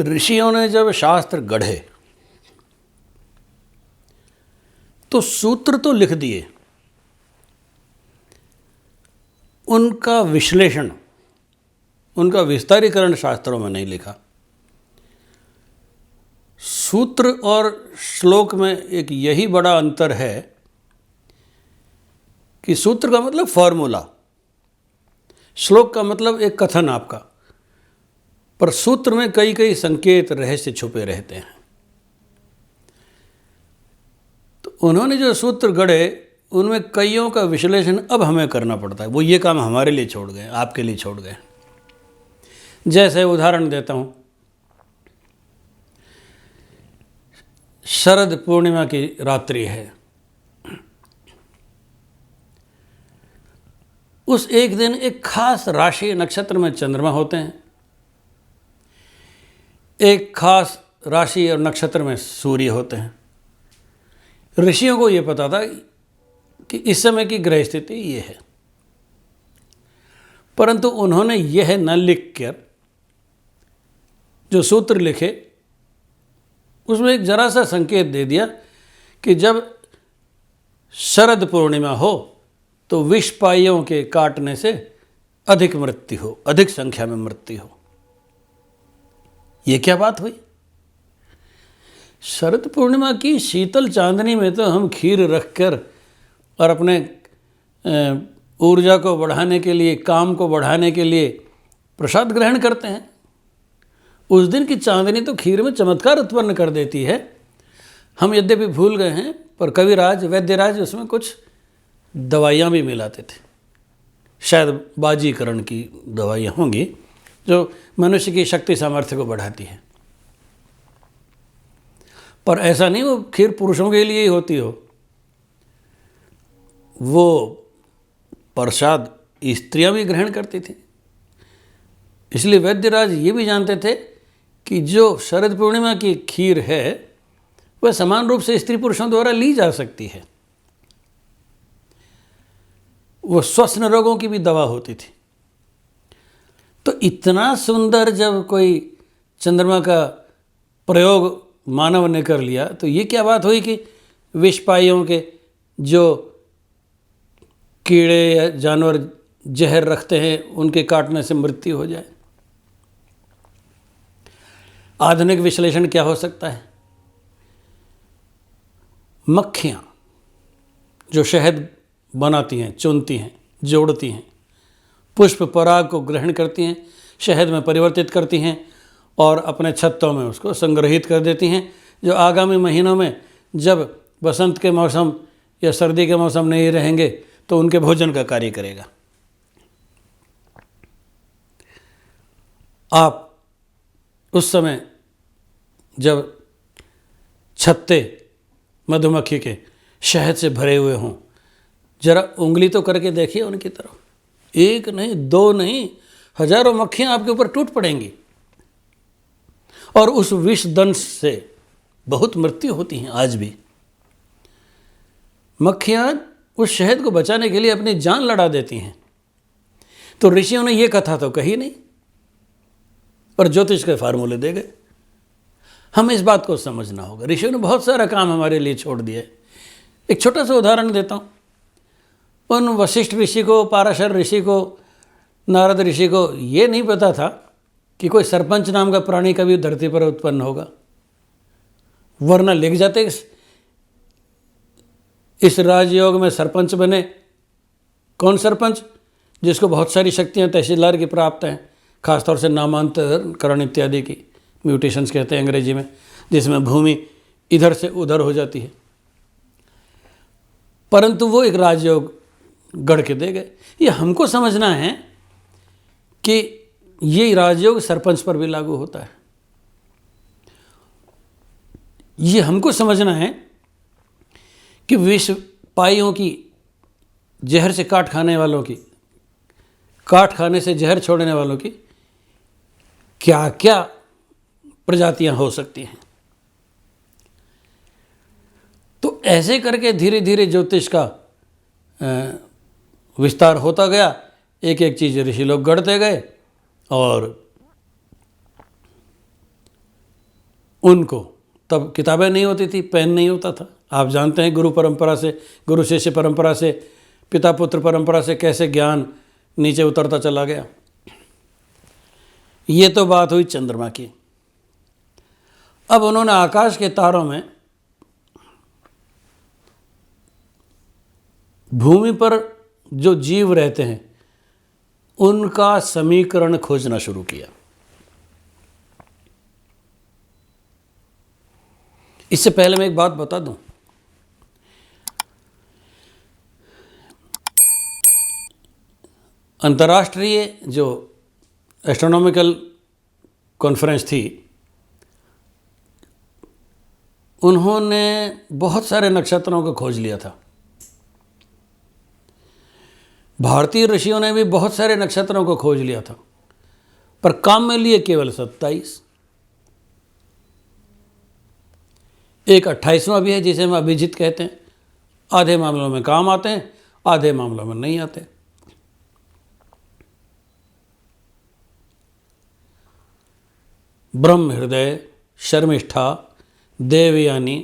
ऋषियों ने जब शास्त्र गढ़े तो सूत्र तो लिख दिए, उनका विश्लेषण, उनका विस्तारीकरण शास्त्रों में नहीं लिखा। सूत्र और श्लोक में एक यही बड़ा अंतर है कि सूत्र का मतलब फॉर्मूला, श्लोक का मतलब एक कथन आपका, पर सूत्र में कई कई संकेत रहस्य छुपे रहते हैं। तो उन्होंने जो सूत्र गढ़े उनमें कईयों का विश्लेषण अब हमें करना पड़ता है। वो ये काम हमारे लिए छोड़ गए, आपके लिए छोड़ गए। जैसे उदाहरण देता हूँ, शरद पूर्णिमा की रात्रि है, उस एक दिन एक खास राशि नक्षत्र में चंद्रमा होते हैं, एक खास राशि और नक्षत्र में सूर्य होते हैं। ऋषियों को यह पता था कि इस समय की ग्रह स्थिति ये है, परंतु उन्होंने यह न लिख कर जो सूत्र लिखे उसमें एक जरा सा संकेत दे दिया कि जब शरद पूर्णिमा हो तो विषपाइयों के काटने से अधिक मृत्यु हो, अधिक संख्या में मृत्यु हो। ये क्या बात हुई? शरद पूर्णिमा की शीतल चांदनी में तो हम खीर रखकर और अपने ऊर्जा को बढ़ाने के लिए, काम को बढ़ाने के लिए प्रसाद ग्रहण करते हैं। उस दिन की चांदनी तो खीर में चमत्कार उत्पन्न कर देती है। हम यद्यपि भूल गए हैं, पर कविराज, वैद्यराज उसमें कुछ दवाइयाँ भी मिलाते थे, शायद बाजीकरण की दवाइयाँ होंगी जो मनुष्य की शक्ति सामर्थ्य को बढ़ाती है। पर ऐसा नहीं वो खीर पुरुषों के लिए ही होती हो, वो प्रसाद स्त्रियां भी ग्रहण करती थी। इसलिए वैद्यराज ये भी जानते थे कि जो शरद पूर्णिमा की खीर है वह समान रूप से स्त्री पुरुषों द्वारा ली जा सकती है। वो श्वसन रोगों की भी दवा होती थी। तो इतना सुंदर जब कोई चंद्रमा का प्रयोग मानव ने कर लिया तो ये क्या बात हुई कि विषपाइयों के जो कीड़े या जानवर जहर रखते हैं उनके काटने से मृत्यु हो जाए। आधुनिक विश्लेषण क्या हो सकता है? मक्खियाँ जो शहद बनाती हैं, चुनती हैं, जोड़ती हैं, पुष्प पराग को ग्रहण करती हैं, शहद में परिवर्तित करती हैं और अपने छत्तों में उसको संग्रहित कर देती हैं, जो आगामी महीनों में जब बसंत के मौसम या सर्दी के मौसम नहीं रहेंगे तो उनके भोजन का कार्य करेगा। आप उस समय जब छत्ते मधुमक्खी के शहद से भरे हुए हों, जरा उंगली तो करके देखिए उनकी तरफ। एक नहीं, दो नहीं, हजारों मक्खियां आपके ऊपर टूट पड़ेंगी और उस विष दंश से बहुत मृत्यु होती हैं। आज भी मक्खियां उस शहद को बचाने के लिए अपनी जान लड़ा देती हैं। तो ऋषियों ने यह कथा तो कही नहीं, पर ज्योतिष के फार्मूले दे गए। हमें इस बात को समझना होगा। ऋषियों ने बहुत सारा काम हमारे लिए छोड़ दिया। एक छोटा सा उदाहरण देता हूँ। उन वशिष्ठ ऋषि को, पाराशर ऋषि को, नारद ऋषि को ये नहीं पता था कि कोई सरपंच नाम का प्राणी कभी धरती पर उत्पन्न होगा, वरना लिख जाते इस राजयोग में सरपंच बने। कौन सरपंच? जिसको बहुत सारी शक्तियाँ तहसीलदार की प्राप्त हैं, खासतौर से नामांतरण इत्यादि की, म्यूटेशंस कहते हैं अंग्रेजी में, जिसमें भूमि इधर से उधर हो जाती है। परंतु वो एक राजयोग गढ़ के दे गए। ये हमको समझना है कि ये राजयोग सरपंच पर भी लागू होता है। ये हमको समझना है कि विषपाइयों की, जहर से काट खाने वालों की, काट खाने से जहर छोड़ने वालों की क्या क्या प्रजातियां हो सकती हैं। तो ऐसे करके धीरे धीरे ज्योतिष का विस्तार होता गया। एक एक चीज़ ऋषि लोग गढ़ते गए और उनको तब किताबें नहीं होती थी, पेन नहीं होता था। आप जानते हैं गुरु परंपरा से, गुरु शिष्य परंपरा से, पिता पुत्र परंपरा से कैसे ज्ञान नीचे उतरता चला गया। ये तो बात हुई चंद्रमा की। अब उन्होंने आकाश के तारों में भूमि पर जो जीव रहते हैं उनका समीकरण खोजना शुरू किया। इससे पहले मैं एक बात बता दूं, अंतर्राष्ट्रीय जो एस्ट्रोनॉमिकल कॉन्फ्रेंस थी, उन्होंने बहुत सारे नक्षत्रों को खोज लिया था। भारतीय ऋषियों ने भी बहुत सारे नक्षत्रों को खोज लिया था, पर काम में लिए केवल 27। एक 28वां भी है जिसे हम अभिजित कहते हैं। आधे मामलों में काम आते हैं, आधे मामलों में नहीं आते। ब्रह्म हृदय, शर्मिष्ठा, देवयानी,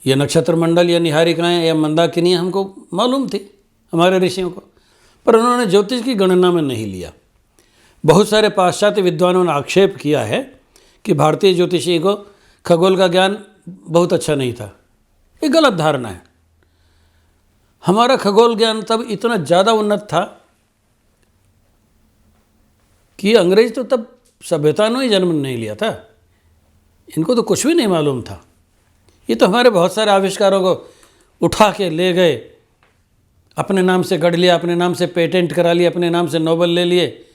ये नक्षत्र मंडल या निहारिकाएं या मंदाकिनी हमको मालूम थी हमारे ऋषियों को, पर उन्होंने ज्योतिष की गणना में नहीं लिया। बहुत सारे पाश्चात्य विद्वानों ने आक्षेप किया है कि भारतीय ज्योतिषी को खगोल का ज्ञान बहुत अच्छा नहीं था। ये गलत धारणा है। हमारा खगोल ज्ञान तब इतना ज़्यादा उन्नत था कि अंग्रेज तो तब सभ्यता ने ही जन्म नहीं लिया था, इनको तो कुछ भी नहीं मालूम था। ये तो हमारे बहुत सारे आविष्कारों को उठा के ले गए, अपने नाम से गढ़ लिया, अपने नाम से पेटेंट करा लिया, अपने नाम से नोबेल ले लिए।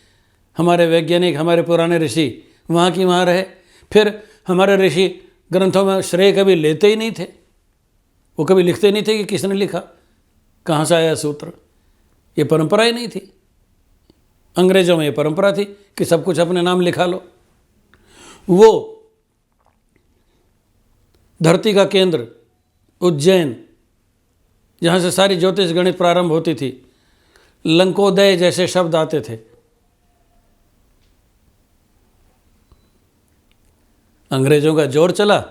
हमारे वैज्ञानिक, हमारे पुराने ऋषि वहाँ की वहाँ रहे। फिर हमारे ऋषि ग्रंथों में श्रेय कभी लेते ही नहीं थे, वो कभी लिखते नहीं थे कि किसने लिखा, कहाँ से आया सूत्र। ये परंपरा ही नहीं थी। अंग्रेजों में ये परंपरा थी कि सब कुछ अपने नाम लिखा लो। वो धरती का केंद्र उज्जैन, जहाँ से सारी ज्योतिष गणित प्रारंभ होती थी, लंकोदय जैसे शब्द आते थे। अंग्रेजों का जोर चला,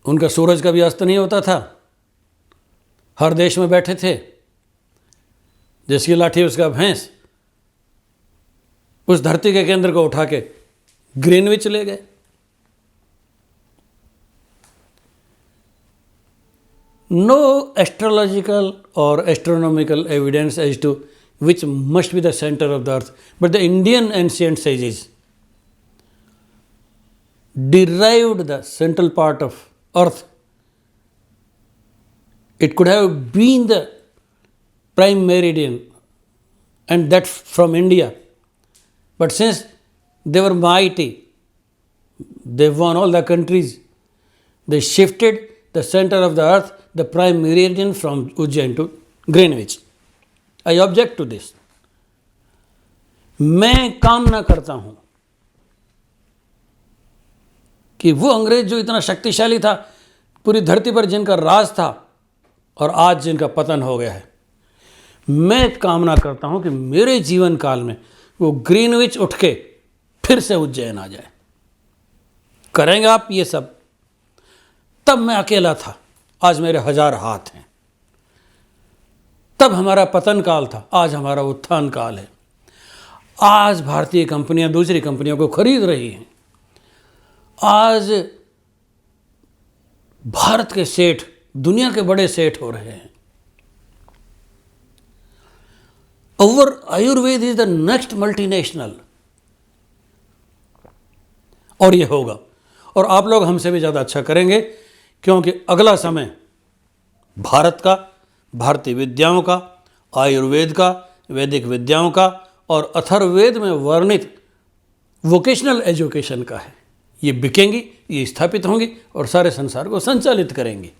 उनका सूरज कभी अस्त नहीं होता था। हर देश में बैठे थे, जिसकी लाठी उसका भैंस। उस धरती के केंद्र को उठा के ग्रीनविच ले गए। No astrological or astronomical evidence as to which must be the center of the earth, but the Indian ancient sages derived the central part of earth. It could have been the prime meridian, and that from India. But since they were mighty, they won all the countries, they shifted the center of the earth, the prime meridian, from Ujjain to Greenwich. I object to this. मैं कामना करता हूं कि वो अंग्रेज जो इतना शक्तिशाली था, पूरी धरती पर जिनका राज था और आज जिनका पतन हो गया है, मैं कामना करता हूं कि मेरे जीवन काल में वो ग्रीनविच उठ के फिर से उज्जैन आ जाए। करेंगे आप ये सब? तब मैं अकेला था, आज मेरे 1000 हाथ हैं। तब हमारा पतन काल था, आज हमारा उत्थान काल है। आज भारतीय कंपनियां दूसरी कंपनियों को खरीद रही हैं। आज भारत के सेठ दुनिया के बड़े सेठ हो रहे हैं। Our Ayurveda is the next multinational, और ये होगा। और आप लोग हमसे भी ज़्यादा अच्छा करेंगे, क्योंकि अगला समय भारत का, भारतीय विद्याओं का, आयुर्वेद का, वैदिक विद्याओं का और अथर्ववेद में वर्णित वोकेशनल एजुकेशन का है। ये बिकेंगी, ये स्थापित होंगी और सारे संसार को संचालित करेंगी।